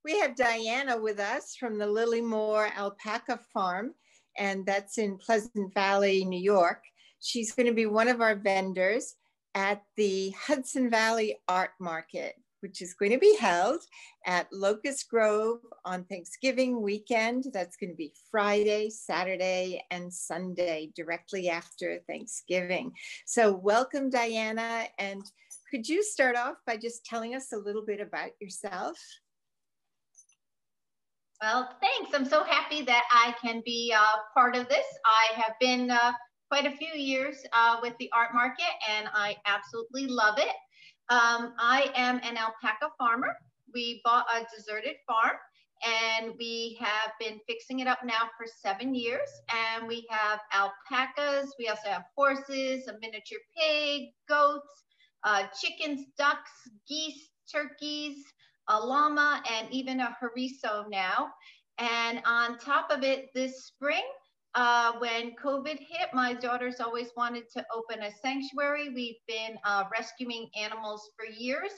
We have Diana with us from the Lilymoore Alpaca Farm, and that's in Pleasant Valley, New York. She's going to be one of our vendors at the Hudson Valley Art Market, which is going to be held at Locust Grove on Thanksgiving weekend. That's going to be Friday, Saturday, and Sunday, directly after Thanksgiving. So welcome, Diana. And could you start off by just telling us a little bit about yourself? Well, thanks. I'm so happy that I can be part of this. I have been quite a few years with the art market, and I absolutely love it. I am an alpaca farmer. We bought a deserted farm, and we have been fixing it up now for 7 years. And we have alpacas. We also have horses, a miniature pig, goats, chickens, ducks, geese, turkeys, a llama, and even a harissa now. And on top of it, this spring, when COVID hit, my daughters always wanted to open a sanctuary. We've been rescuing animals for years.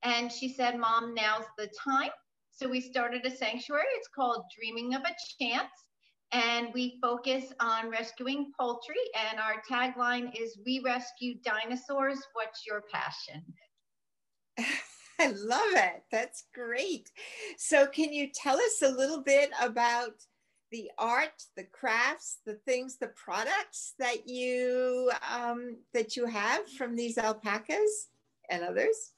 And she said, Mom, now's the time. So we started a sanctuary. It's called Dreaming of a Chance. And we focus on rescuing poultry. And our tagline is, we rescue dinosaurs. What's your passion? I love it. That's great. So can you tell us a little bit about the art, the crafts, the things, the products that you have from these alpacas and others?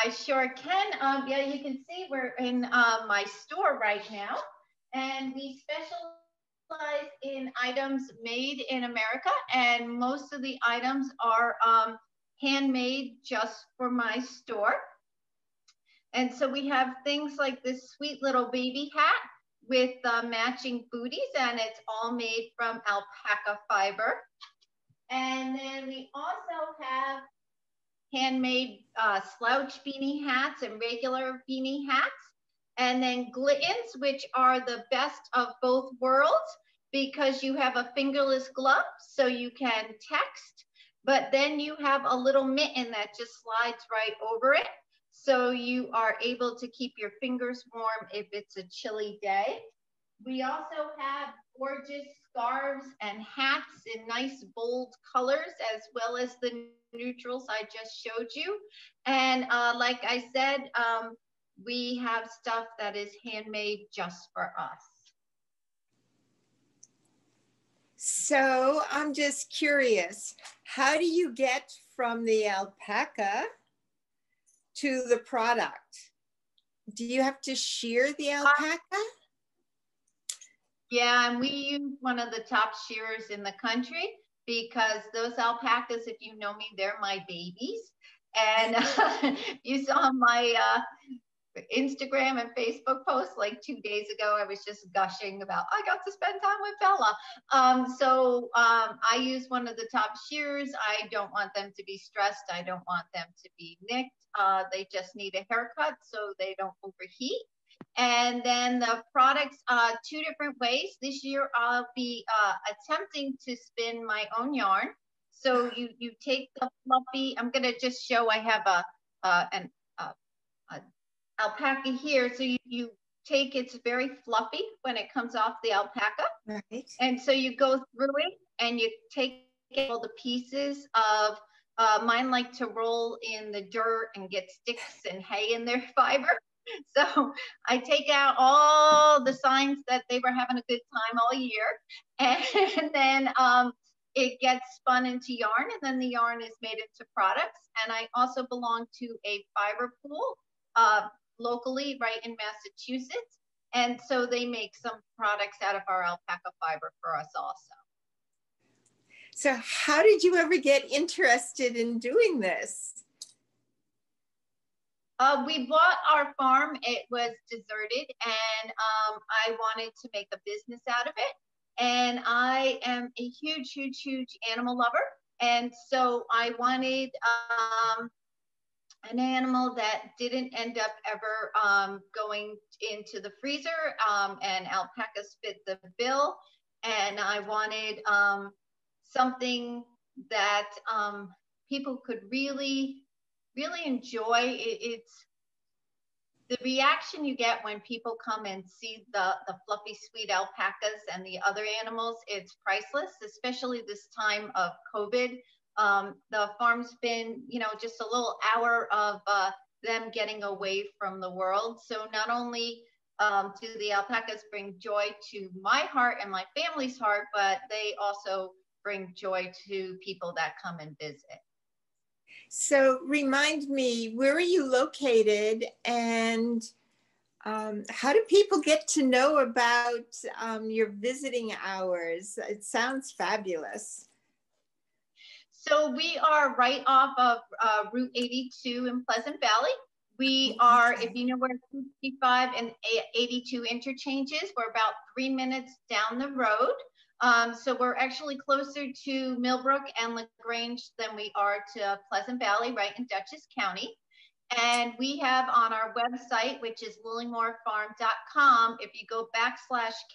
I sure can. Yeah, you can see we're in my store right now, and we specialize in items made in America, and most of the items are handmade just for my store. And so we have things like this sweet little baby hat with matching booties, and it's all made from alpaca fiber. And then we also have handmade slouch beanie hats and regular beanie hats. And then Glittens, which are the best of both worlds, because you have a fingerless glove, so you can text, but then you have a little mitten that just slides right over it. So you are able to keep your fingers warm if it's a chilly day. We also have gorgeous scarves and hats in nice bold colors, as well as the neutrals I just showed you. And like I said, we have stuff that is handmade just for us. So I'm just curious, how do you get from the alpaca to the product? Do you have to shear the alpaca? Yeah, and we use one of the top shearers in the country, because those alpacas, if you know me, they're my babies. And you saw my Instagram and Facebook posts like 2 days ago. I was just gushing about, I got to spend time with Bella. I use one of the top shearers. I don't want them to be stressed. I don't want them to be nicked. They just need a haircut so they don't overheat. And then the products, 2 different ways. This year I'll be attempting to spin my own yarn. So you take the fluffy, I'm gonna just show, I have an alpaca here. So you take, it's very fluffy when it comes off the alpaca. Right. And so you go through it and you take all the pieces of, mine like to roll in the dirt and get sticks and hay in their fiber. So I take out all the signs that they were having a good time all year. And then it gets spun into yarn, and then the yarn is made into products. And I also belong to a fiber pool locally right in Massachusetts. And so they make some products out of our alpaca fiber for us also. So how did you ever get interested in doing this? We bought our farm. It was deserted, and I wanted to make a business out of it. And I am a huge, huge, huge animal lover. And so I wanted an animal that didn't end up ever going into the freezer, and alpacas fit the bill. And I wanted something that people could really enjoy. the reaction you get when people come and see the fluffy, sweet alpacas and the other animals, it's priceless, especially this time of COVID. The farm's been, you know, just a little hour of them getting away from the world. So not only do the alpacas bring joy to my heart and my family's heart, but they also bring joy to people that come and visit. So remind me, where are you located, and how do people get to know about your visiting hours? It sounds fabulous. So we are right off of Route 82 in Pleasant Valley. We are, if you know where 55 and 82 interchanges, we're about 3 minutes down the road. So we're actually closer to Millbrook and LaGrange than we are to Pleasant Valley, right in Dutchess County. And we have on our website, which is lilymoorefarm.com, if you go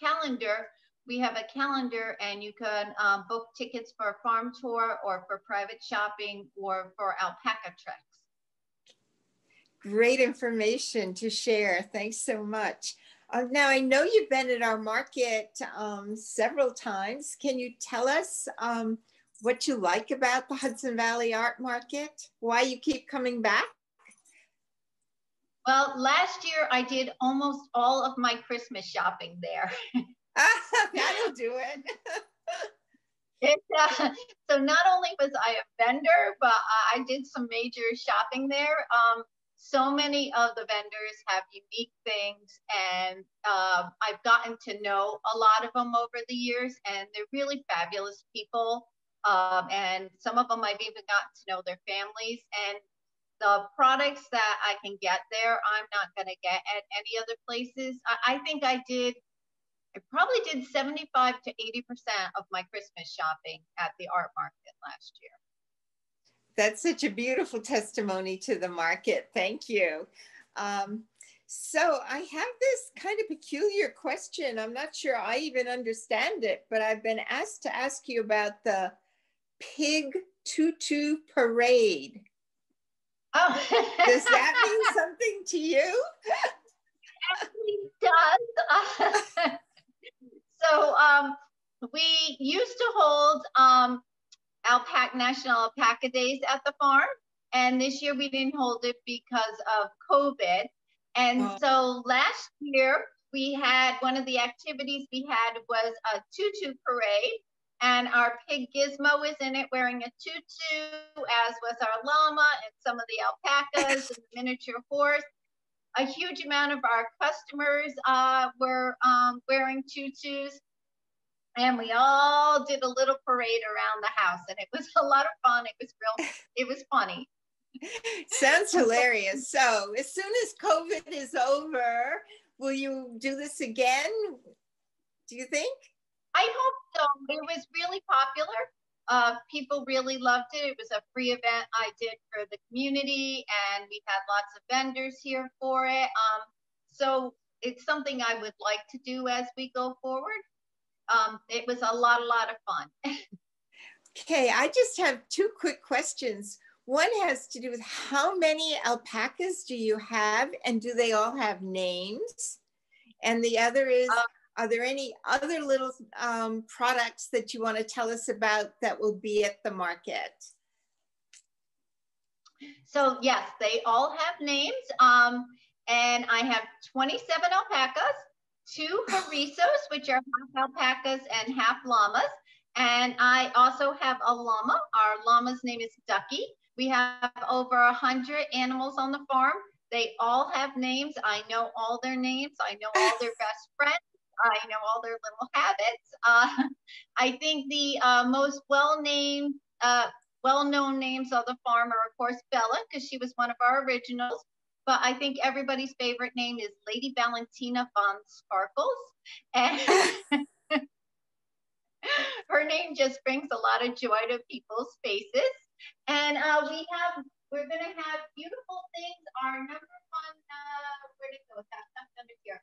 /calendar, we have a calendar, and you can book tickets for a farm tour or for private shopping or for alpaca treks. Great information to share. Thanks so much. Now, I know you've been at our market several times. Can you tell us what you like about the Hudson Valley Art Market? Why you keep coming back? Well, last year I did almost all of my Christmas shopping there. That'll do it. So not only was I a vendor, but I did some major shopping there. So many of the vendors have unique things, and I've gotten to know a lot of them over the years, and they're really fabulous people. And some of them I've even gotten to know their families, and the products that I can get there, I'm not going to get at any other places. I think I probably did 75 to 80% of my Christmas shopping at the art market last year. That's such a beautiful testimony to the market. Thank you. So I have this kind of peculiar question. I'm not sure I even understand it, but I've been asked to ask you about the Pig Tutu Parade. Oh. Does that mean something to you? It actually does. So we used to hold National Alpaca Days at the farm, and this year we didn't hold it because of COVID. And so last year we had, one of the activities we had was a tutu parade, and our pig Gizmo is in it wearing a tutu, as was our llama and some of the alpacas and the miniature horse. A huge amount of our customers were wearing tutus, and we all did a little parade around the house, and it was a lot of fun. It was funny. Sounds hilarious. So as soon as COVID is over, will you do this again? Do you think? I hope so. It was really popular. People really loved it. It was a free event I did for the community, and we've had lots of vendors here for it. So it's something I would like to do as we go forward. It was a lot of fun. Okay, I just have two quick questions. One has to do with how many alpacas do you have, and do they all have names? And the other is, are there any other little products that you want to tell us about that will be at the market? So yes, they all have names. And I have 27 alpacas, 2 Harisos, which are half alpacas and half llamas. And I also have a llama. Our llama's name is Ducky. We have over 100 animals on the farm. They all have names. I know all their names. I know all their best friends. I know all their little habits. I think the most well-known names of the farm are, of course, Bella, because she was one of our originals. But I think everybody's favorite name is Lady Valentina von Sparkles. And her name just brings a lot of joy to people's faces. And we're going to have beautiful things. Our number one, where did it go? That's under here.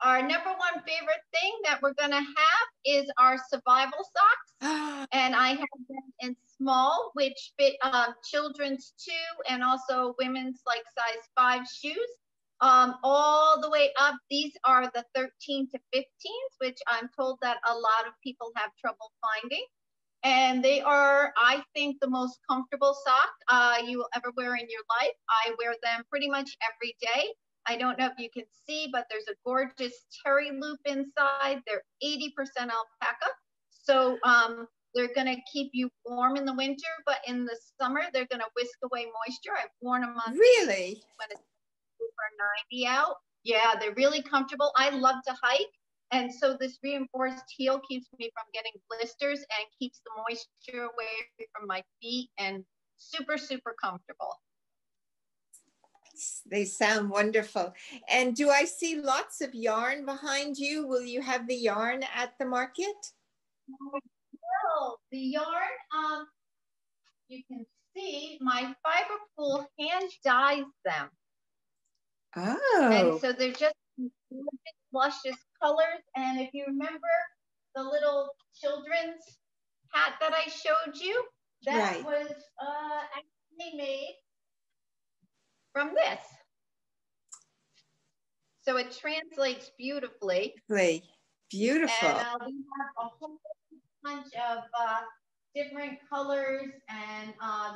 Our number one favorite thing that we're going to have is our survival socks. And I have them in small, which fit children's 2 and also women's like size 5 shoes. all the way up. These are the 13 to 15s, which I'm told that a lot of people have trouble finding. And they are, I think, the most comfortable sock you will ever wear in your life. I wear them pretty much every day. I don't know if you can see, but there's a gorgeous terry loop inside. They're 80% alpaca. So they're gonna keep you warm in the winter, but in the summer, they're gonna whisk away moisture. I've worn them on really when it's over 90 out. Yeah, they're really comfortable. I love to hike. And so this reinforced heel keeps me from getting blisters and keeps the moisture away from my feet, and super, super comfortable. They sound wonderful. And do I see lots of yarn behind you? Will you have the yarn at the market? No, the yarn, you can see my fiber pool hand dyes them. Oh. And so they're just luscious colors. And if you remember the little children's hat that I showed you, that was actually made from this. So it translates beautifully. Beautiful. And we have a whole bunch of different colors and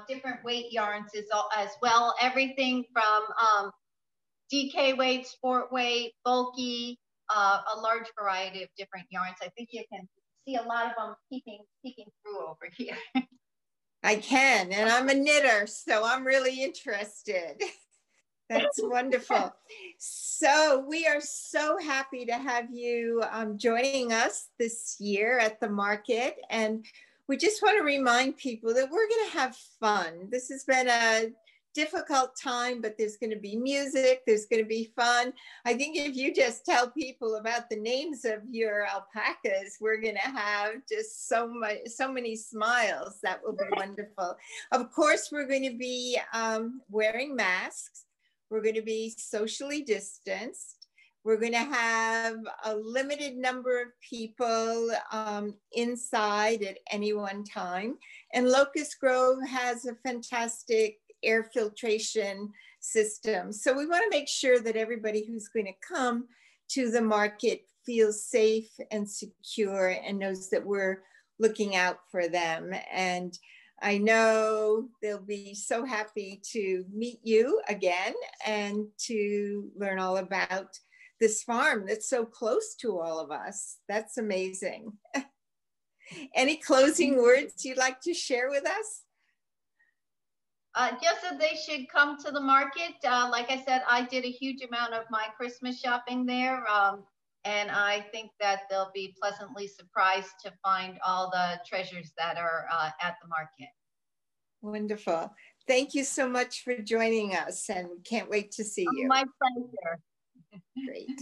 different weight yarns as well. Everything from DK weight, sport weight, bulky, a large variety of different yarns. I think you can see a lot of them peeking through over here. I can, and I'm a knitter, so I'm really interested. That's wonderful. So we are so happy to have you joining us this year at the market. And we just want to remind people that we're going to have fun. This has been a difficult time, but there's going to be music, there's going to be fun. I think if you just tell people about the names of your alpacas, we're going to have just so many smiles. That will be wonderful. Of course, we're going to be wearing masks. We're going to be socially distanced. We're going to have a limited number of people inside at any one time. And Locust Grove has a fantastic air filtration system. So we want to make sure that everybody who's going to come to the market feels safe and secure and knows that we're looking out for them. And I know they'll be so happy to meet you again and to learn all about this farm that's so close to all of us. That's amazing. Any closing words you'd like to share with us? Just that they should come to the market. Like I said, I did a huge amount of my Christmas shopping there. And I think that they'll be pleasantly surprised to find all the treasures that are at the market. Wonderful. Thank you so much for joining us, and we can't wait to see you. My pleasure. Great.